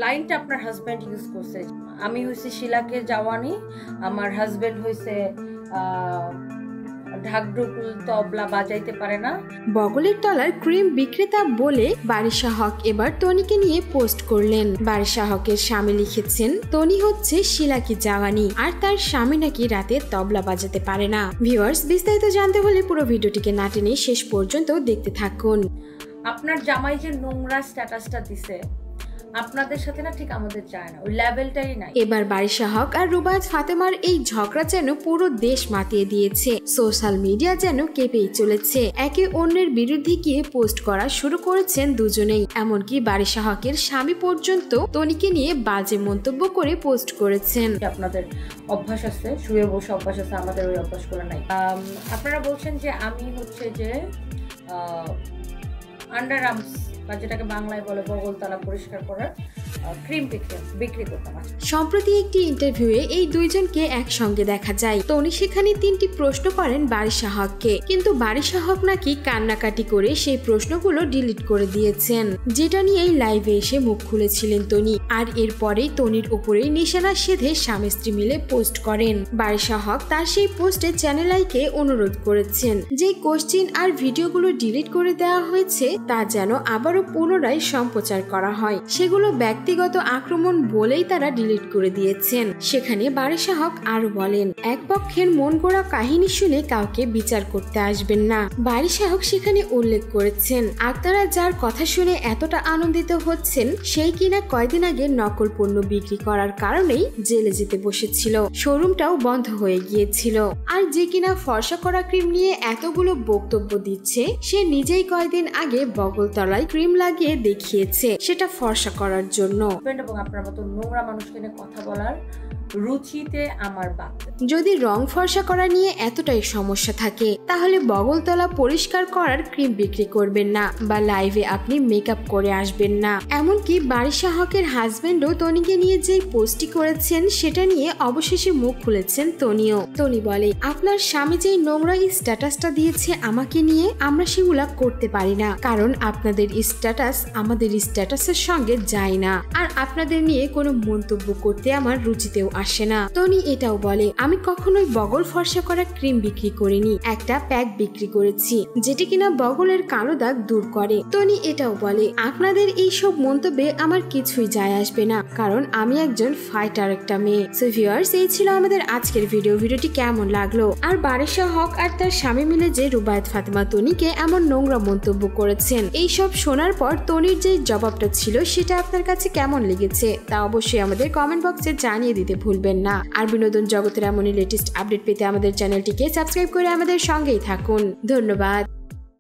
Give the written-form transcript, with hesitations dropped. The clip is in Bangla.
লাইনটা আপনার হাজব্যান্ড ইউজ করছে। আমি হইছে শিলাকে জাওয়ানি, আমার হাজব্যান্ড হইছে ঢাকঢুকুল তবলা বাজাইতে পারে না। বগলের তলার ক্রিম বিক্রেতা বলে বারিশা হক এবার তনিকে নিয়ে পোস্ট করলেন। বারিশা হকের স্বামী লিখেছেন, তনি হচ্ছে শিলাকে জাওয়ানি আর তার স্বামী নাকি রাতে তবলা বাজাতে পারে না। ভিউয়ার্স, বিস্তারিত জানতে হলে পুরো ভিডিওটিকে না টেনে শেষ পর্যন্ত দেখতে থাকুন। আপনার জামাই যে নোংরা স্ট্যাটাসটা দিছে আপনাদের সাথে না ঠিক আমাদের চায় না, ওই লেভেলটাই নাই। এবার বারিশা হক আর রুবায়েত ফাতেমার এই ঝগড়া যেন পুরো দেশ মাতিয়ে দিয়েছে। সোশ্যাল মিডিয়া যেন কেঁপেই চলেছে। একে অন্যের বিরুদ্ধে গিয়ে পোস্ট করা শুরু করেছেন দুজনেই। এমনকি বারিশা হকের স্বামী পর্যন্ত তনিকে নিয়ে বাজে মন্তব্য করে পোস্ট করেছেন। আপনাদের অভ্যাস আছে, শুয়ে বসে অভ্যাস আছে, আমাদের ওই অভ্যাস করে নাই। আপনারা বলছেন যে আমি হচ্ছে যে আন্ডার আর্মস বা যেটাকে বাংলায় বলে বগলতলা পরিষ্কার করার ক্রিম বিক্রি করতাম। সম্প্রতি একটি ইন্টারভিউয়ে এই দুইজনকে একসঙ্গে দেখা যায়। তনি সেখানে 3টি প্রশ্ন করেন বারিশা হককে, কিন্তু বারিশা হক নাকি কান্নাকাটি করে সেই প্রশ্নগুলো ডিলিট করে দিয়েছেন, যেটা নিয়েই লাইভে এসে মুখ খুলেছিলেন তনি। আর এরপরেই তনির উপরেই নিশানা সেধে স্বামী স্ত্রী মিলে পোস্ট করেন। বারিশা হক তার সেই পোস্টে চ্যানেল আইকে অনুরোধ করেছেন যে কোশ্চেন আর ভিডিওগুলো ডিলিট করে দেওয়া হয়েছে তা যেন আবারও পুনরায় সম্প্রচার করা হয়। সেগুলো ব্যক্তিগত আক্রমণ বলেই তারা ডিলিট করে দিয়েছেন। সেখানে বারিশা হক আরো বলেন, এক পক্ষের মন গড়া কাহিনী শুনে কাউকে বিচার করতে আসবেন না। বারিশা হক সেখানে উল্লেখ করেছেন, আপনারা যার কথা শুনে এতটা আনন্দিত হচ্ছেন সেই কিনা কয়দিন আগে নকল পণ্য বিক্রি করার কারণেই জেলে যেতে বসেছিল, শোরুমটাও বন্ধ হয়ে গিয়েছিল। আর যে কিনা ফর্সা করা ক্রিম নিয়ে এতগুলো বক্তব্য দিচ্ছে সে নিজেই কয়দিন আগে বগলতলায় ক্রিম লাগিয়ে দেখিয়েছে, সেটা ফর্সা করার জন্য। এবং আপনার মতো নোংরা মানুষকে নিয়ে কথা বলার রুচিতে আমার বাপ। যদি রং ফর্সা করা নিয়ে এতটাই সমস্যা থাকে তাহলে বগলতলা পরিষ্কার করার ক্রিম বিক্রি করবেন না বা লাইভে আপনি মেকআপ করে আসবেন না। এমনকি বারিশা হকের হাজবেন্ডও তনিকে নিয়ে যে পোস্টটি করেছেন সেটা নিয়ে অবশেষে মুখ খুলেছেন তনিও। তনি বলে, আপনার স্বামী যে নোংরা স্ট্যাটাসটা দিয়েছে আমাকে নিয়ে, আমরা সেগুলা করতে পারি না, কারণ আপনাদের স্ট্যাটাস আমাদের স্ট্যাটাসের সঙ্গে যায় না, আর আপনাদের নিয়ে কোনো মন্তব্য করতে আমার রুচিতেও আসে না। তনি এটাও বলে, আমি কখনোই বগল ফর্সা করা ক্রিম বিক্রি করিনি, একটা প্যাক বিক্রি করেছি যেটি কিনা বগলের কালো দাগ দূর করে। তনি এটাও বলে, আপনাদের এই সব মন্তব্যে আমার কিছুই যায় আসবে না, কারণ আমি একজন ফাইটার একটা মেয়ে। সো ভিউয়ার্স, এই ছিল আমাদের আজকের ভিডিওটি কেমন লাগলো? আর বারিশা হক আর তার স্বামী মিলে যে রুবায়েত ফাতেমা তনিকে এমন নোংরা মন্তব্য করেছেন, এই সব শোনার পর তনির যে জবাবটা ছিল সেটা আপনার কাছে কেমন লেগেছে তা অবশ্যই আমাদের কমেন্ট বক্সে জানিয়ে দিতে ভুলবেন না। আর বিনোদন জগতের এমনই লেটেস্ট আপডেট পেতে আমাদের চ্যানেলটিকে সাবস্ক্রাইব করে আমাদের সঙ্গেই থাকুন। ধন্যবাদ।